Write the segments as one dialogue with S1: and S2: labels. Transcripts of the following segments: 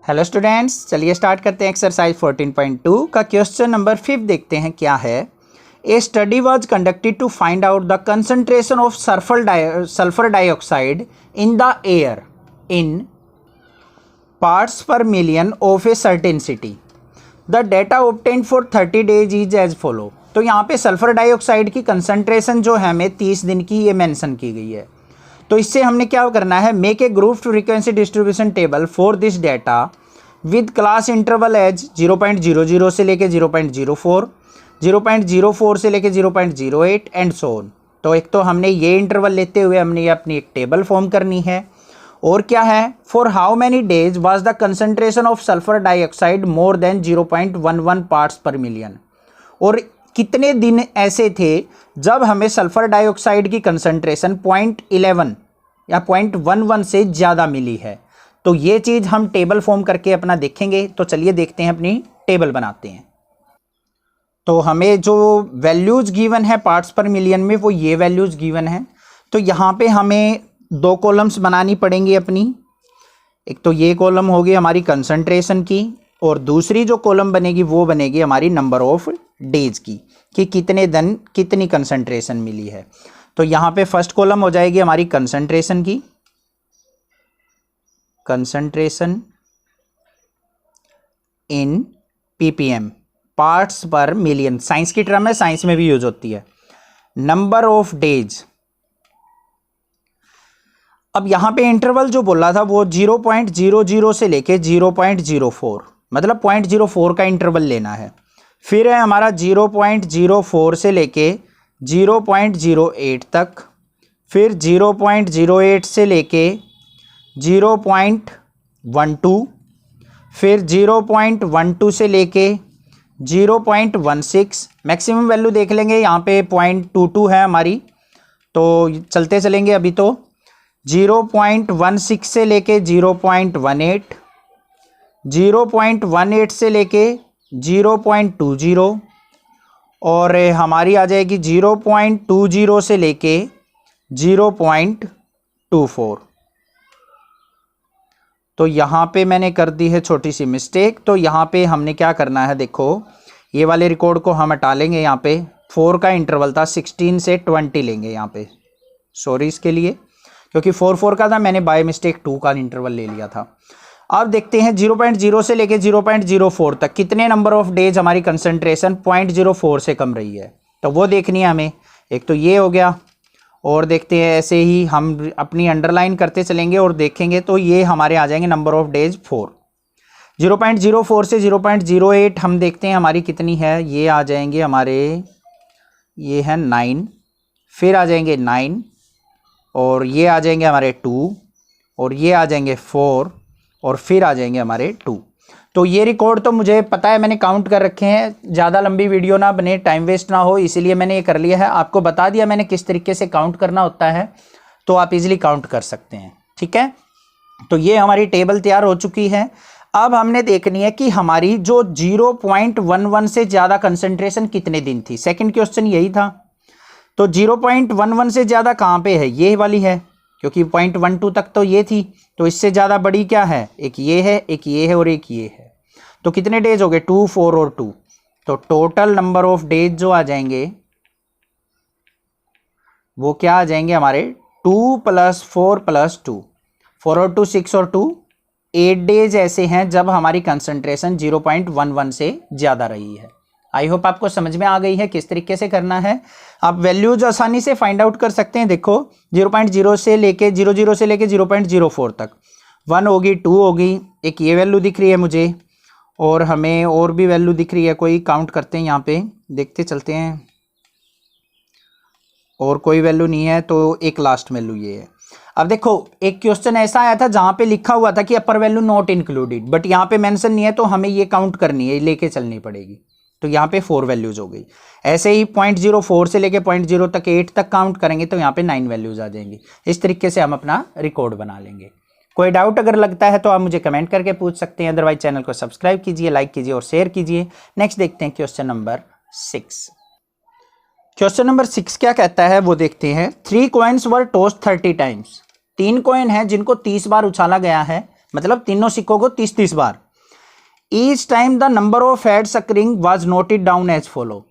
S1: Hello students, चलिए start करते हैं एक्सरसाइज 14.2 का क्वेश्चन नंबर 5 देखते हैं क्या है। A study was conducted to find out the concentration of sulphur dioxide in the air in parts per million of a certain city. The data obtained for 30 days is as follow. तो यहाँ पे sulphur dioxide की concentration जो है हमें 30 दिन की ये मेंशन की गई है। तो इससे हमने क्या करना है, make a group frequency distribution table for this data with class interval as 0.00 से लेके 0.04, 0.04 से लेके 0.08 एंड सो ऑन। तो एक तो हमने ये इंटरवल लेते हुए हमने ये अपनी एक टेबल फॉर्म करनी है। और क्या है, for how many days was the concentration of sulphur dioxide more than 0.11 parts per million. और कितने दिन ऐसे थे जब हमें सल्फर डाइऑक्साइड की कंसंट्रेशन 0.11 या 0.11 से ज़्यादा मिली है। तो ये चीज़ हम टेबल फॉर्म करके अपना देखेंगे। तो चलिए देखते हैं, अपनी टेबल बनाते हैं। तो हमें जो वैल्यूज़ गिवन है पार्ट्स पर मिलियन में वो ये वैल्यूज़ गिवन है। तो यहाँ पे हमें दो कॉलम्स बनानी पड़ेंगी अपनी। एक तो ये कॉलम होगी हमारी कंसंट्रेशन की और दूसरी जो कॉलम बनेगी वो बनेगी हमारी नंबर ऑफ डेज की, कि कितने दिन कितनी कंसंट्रेशन मिली है। तो यहाँ पे फर्स्ट कॉलम हो जाएगी हमारी कंसंट्रेशन की, concentration in PPM, parts per million. Science की टर्म है, साइंस में भी यूज होती है। नंबर ऑफ डेज, अब यहां पे इंटरवल जो बोला था वो 0.00 से लेके 0.04, मतलब 0.04 का इंटरवल लेना है। फिर है हमारा 0.04 से लेके 0.08 तक, फिर 0.08 से लेके 0.12, फिर 0.12 से लेके 0.16। मैक्सिमम वैल्यू देख लेंगे, यहाँ पे 0.22 है हमारी, तो चलते चलेंगे अभी। तो 0.16 से लेके 0.18, 0.18 से लेके 0.20 और हमारी आ जाएगी 0.20 से लेके 0.24। तो यहाँ पे मैंने कर दी है छोटी सी मिस्टेक। तो यहाँ पे हमने क्या करना है, देखो ये वाले रिकॉर्ड को हम हटा लेंगे। यहाँ पे 4 का इंटरवल था, 16 से 20 लेंगे यहाँ पे, सॉरी इसके लिए, क्योंकि 4 का था, मैंने बाय मिस्टेक 2 का इंटरवल ले लिया था। अब देखते हैं 0.0 से लेके 0.04 तक कितने नंबर ऑफ डेज हमारी कंसंट्रेशन 0.04 से कम रही है। तो वो देखनी है हमें। एक तो ये हो गया, और देखते हैं ऐसे ही हम अपनी अंडरलाइन करते चलेंगे और देखेंगे। तो ये हमारे आ जाएंगे नंबर ऑफ डेज 4। 0.04 से 0.08 हम देखते हैं हमारी कितनी है, ये आ जाएंगे हमारे, ये है 9, फिर आ जाएंगे 9 और ये आ जाएंगे हमारे 2 और ये आ जाएंगे 4 और फिर आ जाएंगे हमारे 2। तो ये रिकॉर्ड तो मुझे पता है, मैंने काउंट कर रखे हैं। ज़्यादा लंबी वीडियो ना बने, टाइम वेस्ट ना हो, इसीलिए मैंने ये कर लिया है। आपको बता दिया मैंने किस तरीके से काउंट करना होता है, तो आप इजीली काउंट कर सकते हैं। ठीक है, तो ये हमारी टेबल तैयार हो चुकी है। अब हमने देखनी है कि हमारी जो 0.11 से ज़्यादा कंसंट्रेशन कितने दिन थी। सेकेंड क्वेश्चन यही था। तो 0.11 से ज़्यादा कहाँ पे है, ये वाली है, क्योंकि 0.12 तक तो ये थी। तो इससे ज़्यादा बड़ी क्या है, एक ये है, एक ये है और एक ये है। तो कितने डेज हो गए, 2, 4 और 2। तो टोटल नंबर ऑफ डेज जो आ जाएंगे वो क्या आ जाएंगे हमारे, 2 + 4 + 2, 4 और 2 6 और 2 8 डेज ऐसे हैं जब हमारी कंसंट्रेशन 0.11 से ज़्यादा रही है। आई होप आपको समझ में आ गई है किस तरीके से करना है। आप वैल्यूज आसानी से फाइंड आउट कर सकते हैं। देखो 0.0 से लेके 00 से लेके 0.04 तक 1 होगी, 2 होगी, एक ये वैल्यू दिख रही है मुझे, और हमें और भी वैल्यू दिख रही है कोई, काउंट करते हैं यहाँ पे, देखते चलते हैं। और कोई वैल्यू नहीं है, तो एक लास्ट वैल्यू ये है। अब देखो एक क्वेश्चन ऐसा आया था जहाँ पे लिखा हुआ था कि अपर वैल्यू नॉट इंक्लूडेड, बट यहाँ पे मेंशन नहीं है, तो हमें ये काउंट करनी है, लेके चलनी पड़ेगी। तो यहाँ पे 4 वैल्यूज हो गई। ऐसे ही 0.04 से लेके 0.08 तक काउंट करेंगे तो यहाँ पे 9 वैल्यूज आ जाएंगी। इस तरीके से हम अपना रिकॉर्ड बना लेंगे। कोई डाउट अगर लगता है तो आप मुझे कमेंट करके पूछ सकते हैं, अदरवाइज चैनल को सब्सक्राइब कीजिए, लाइक कीजिए और शेयर कीजिए। नेक्स्ट देखते हैं क्वेश्चन नंबर 6। क्वेश्चन नंबर 6 क्या कहता है वो देखते हैं। 3 कॉइन्स वर टॉस्ड 30 टाइम्स। 3 कॉइन हैं जिनको 30 बार उछाला गया है, मतलब तीनों सिक्कों को 30-30 बार। Each time the number of heads occurring was noted down as follow.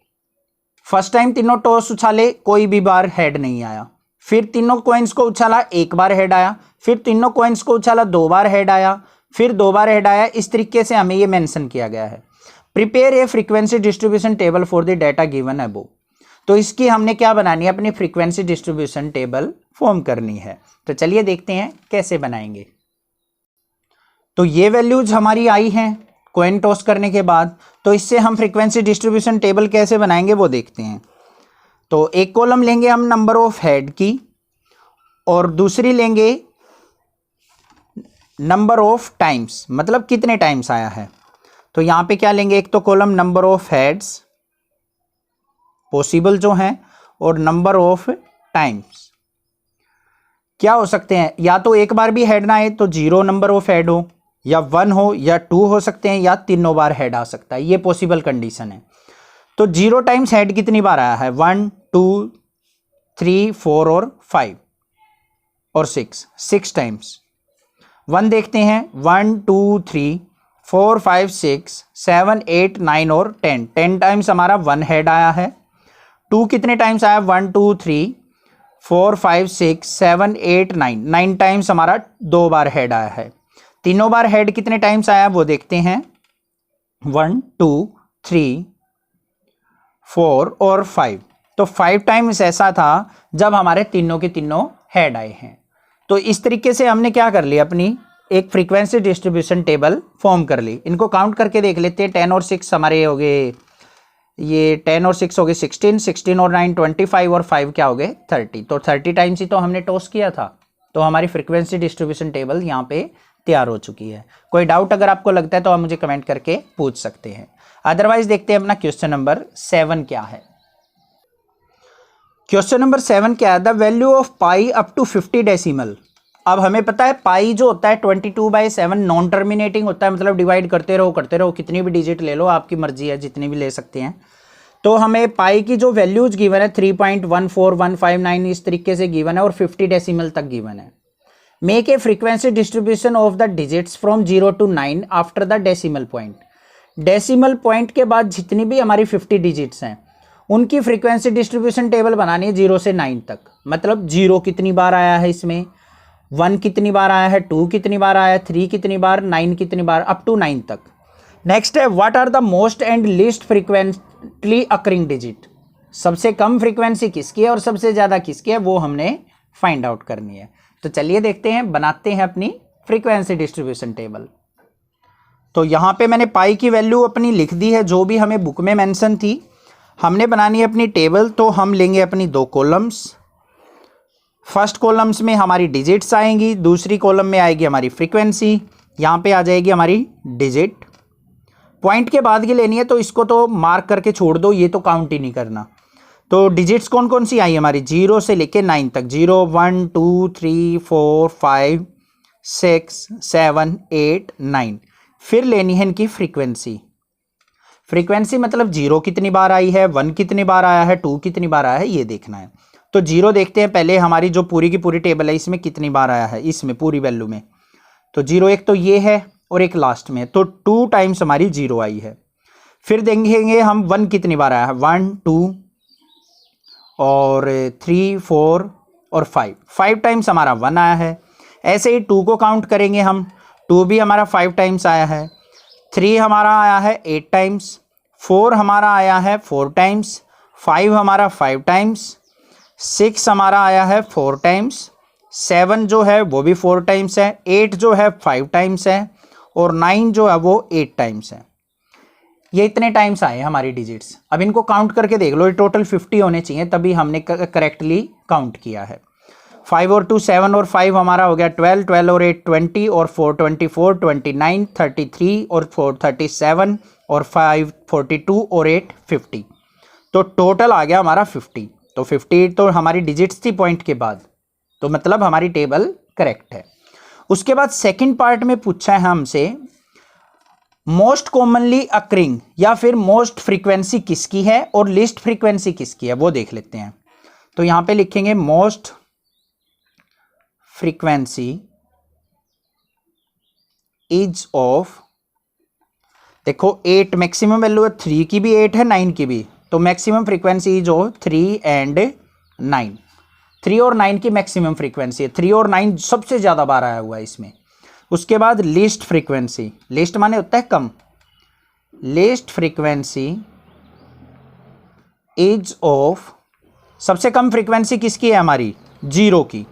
S1: First time तीनों टॉस उछाले, कोई भी बार हेड नहीं आया। फिर तीनों कॉइन्स को उछाला, एक बार हेड आया। फिर तीनों कॉइन्स को उछाला, 2 बार हेड आया। फिर 2 बार हेड आया। इस तरीके से हमें ये मेंशन किया गया है। Prepare a frequency distribution table for the data given above. तो इसकी हमने क्या बनानी है, अपनी फ्रीक्वेंसी डिस्ट्रीब्यूशन टेबल फॉर्म करनी है। तो चलिए देखते हैं कैसे बनाएंगे। तो ये वैल्यूज हमारी आई हैं कॉइन टॉस करने के बाद, तो इससे हम फ्रीक्वेंसी डिस्ट्रीब्यूशन टेबल कैसे बनाएंगे वो देखते हैं। तो एक कॉलम लेंगे हम नंबर ऑफ हेड की, और दूसरी लेंगे नंबर ऑफ टाइम्स, मतलब कितने टाइम्स आया है। तो यहां पे क्या लेंगे, एक तो column number of heads possible जो हैं, और नंबर ऑफ टाइम्स क्या हो सकते हैं, या तो एक बार भी हेड ना आए तो 0 नंबर ऑफ हेड हो, या 1 हो, या 2 हो सकते हैं, या तीनों बार हेड आ सकता है। ये पॉसिबल कंडीशन है। तो 0 टाइम्स हेड कितनी बार आया है, 1 2 3 4 और 5 और 6 टाइम्स। 1 देखते हैं, 1 2 3 4 5 6 7 8 9 और 10 टाइम्स हमारा 1 हेड आया है। 2 कितने टाइम्स आया, 1 2 3 4 5 6 7 8 9 टाइम्स हमारा 2 बार हेड आया है। तीनों बार हेड कितने टाइम्स आया वो देखते हैं, 1 2 3 4 और 5। तो 5 टाइम्स ऐसा था जब हमारे तीनों के तीनों हेड आए हैं। तो इस तरीके से हमने क्या कर लिया, अपनी एक फ्रीक्वेंसी डिस्ट्रीब्यूशन टेबल फॉर्म कर ली। इनको काउंट करके देख लेते हैं। 10 और 6 हमारे हो गए, ये 10 और 6 हो गए 16, 16 और 9 25 और 5 क्या हो गए 30। तो 30 टाइम्स ही तो हमने टॉस किया था। तो हमारी फ्रीक्वेंसी डिस्ट्रीब्यूशन टेबल यहाँ पे तैयार हो चुकी है। कोई डाउट अगर आपको लगता है तो आप मुझे कमेंट करके पूछ सकते हैं। अदरवाइज देखते हैं अपना क्वेश्चन नंबर 7 क्या है। क्वेश्चन नंबर 7 क्या है, the value of pi up to 50 decimal. अब हमें पता है पाई जो होता है 22/7 नॉन टर्मिनेटिंग होता है, मतलब डिवाइड करते रहो, कितनी भी डिजिट ले लो, आपकी मर्जी है, जितनी भी ले सकते हैं। तो हमें पाई की जो वैल्यूज गिवन है 3.14159 इस तरीके से गिवन है, और 50 डेसिमल तक गिवन है। Make A frequency distribution of the digits from 0 to 9 after the decimal point. Decimal point के बाद जितनी भी हमारी 50 डिजिट्स हैं उनकी फ्रीक्वेंसी डिस्ट्रीब्यूशन टेबल बनानी है 0 से 9 तक। मतलब 0 कितनी बार आया है इसमें, 1 कितनी बार आया है, 2 कितनी बार आया है, 3 कितनी बार, 9 कितनी बार, अप टू 9 तक। नेक्स्ट है, what are the most and least frequently occurring digit. सबसे कम फ्रीक्वेंसी किसकी है और सबसे ज़्यादा किसकी है, वो हमने फाइंड आउट करनी है। तो चलिए देखते हैं, बनाते हैं अपनी फ्रीक्वेंसी डिस्ट्रीब्यूशन टेबल। तो यहाँ पे मैंने पाई की वैल्यू अपनी लिख दी है, जो भी हमें बुक में मेंशन थी। हमने बनानी है अपनी टेबल। तो हम लेंगे अपनी 2 कॉलम्स। फर्स्ट कॉलम्स में हमारी डिजिट्स आएंगी, दूसरी कॉलम में आएगी हमारी फ्रीक्वेंसी। यहाँ पे आ जाएगी हमारी डिजिट। पॉइंट के बाद की लेनी है, तो इसको तो मार्क करके छोड़ दो, ये तो काउंट ही नहीं करना। तो डिजिट्स कौन कौन सी आई हमारी, 0 से लेके 9 तक, 0 1 2 3 4 5 6 7 8 9। फिर लेनी है इनकी फ्रीक्वेंसी। फ्रीक्वेंसी मतलब 0 कितनी बार आई है, 1 कितनी बार आया है, 2 कितनी बार आया है, ये देखना है। तो 0 देखते हैं पहले, हमारी जो पूरी की पूरी टेबल है इसमें कितनी बार आया है, इसमें पूरी वैल्यू में। तो 0 एक तो ये है और एक लास्ट में, तो 2 टाइम्स हमारी 0 आई है। फिर देखेंगे हम 1 कितनी बार आया है, 1 2 और 3 4 और 5 टाइम्स हमारा 1 आया है। ऐसे ही 2 को काउंट करेंगे हम, 2 भी हमारा 5 टाइम्स आया है। 3 हमारा आया है 8 टाइम्स, 4 हमारा आया है 4 टाइम्स, 5 हमारा 5 टाइम्स, 6 हमारा आया है 4 टाइम्स, 7 जो है वो भी 4 टाइम्स है, 8 जो है 5 टाइम्स है, और 9 जो है वो 8 टाइम्स है। ये इतने टाइम्स आए हमारी डिजिट्स। अब इनको काउंट करके देख लो, ये टोटल 50 होने चाहिए, तभी हमने करेक्टली काउंट किया है। 5 और 2 7 और 5 हमारा हो गया 12, 12 और 8 20 और 4 24 29 33 और 4 37 और 5 42 और 8 50। तो टोटल आ गया हमारा 50। तो 50 तो हमारी डिजिट्स थी पॉइंट के बाद, तो मतलब हमारी टेबल करेक्ट है। उसके बाद सेकंड पार्ट में पूछा है हमसे मोस्ट कॉमनली अकरिंग या फिर मोस्ट फ्रीक्वेंसी किसकी है और लिस्ट फ्रीक्वेंसी किसकी है, वो देख लेते हैं। तो यहां पे लिखेंगे मोस्ट फ्रीक्वेंसी इज ऑफ, देखो 8 मैक्सिमम वैल्यू है, 3 की भी 8 है, 9 की भी, तो maximum frequency is of 3 and 9। 3 और 9 की मैक्सिमम फ्रीक्वेंसी है, 3 और 9 सबसे ज़्यादा बार आया हुआ है इसमें। उसके बाद लीस्ट फ्रीक्वेंसी, लीस्ट माने होता है कम, लीस्ट फ्रीक्वेंसी इज ऑफ, सबसे कम फ्रीक्वेंसी किसकी है हमारी, 0 की।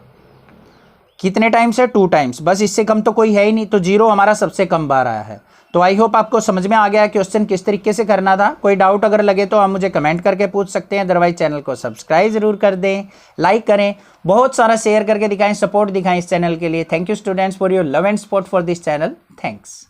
S1: कितने टाइम्स है, 2 टाइम्स, बस इससे कम तो कोई है ही नहीं, तो 0 हमारा सबसे कम बार आया है। तो आई होप आपको समझ में आ गया क्वेश्चन किस तरीके से करना था। कोई डाउट अगर लगे तो आप मुझे कमेंट करके पूछ सकते हैं, अदरवाइज चैनल को सब्सक्राइब जरूर कर दें, लाइक करें, बहुत सारा शेयर करके दिखाएं, सपोर्ट दिखाएं इस चैनल के लिए। Thank you students for your love and support for this channel. Thanks.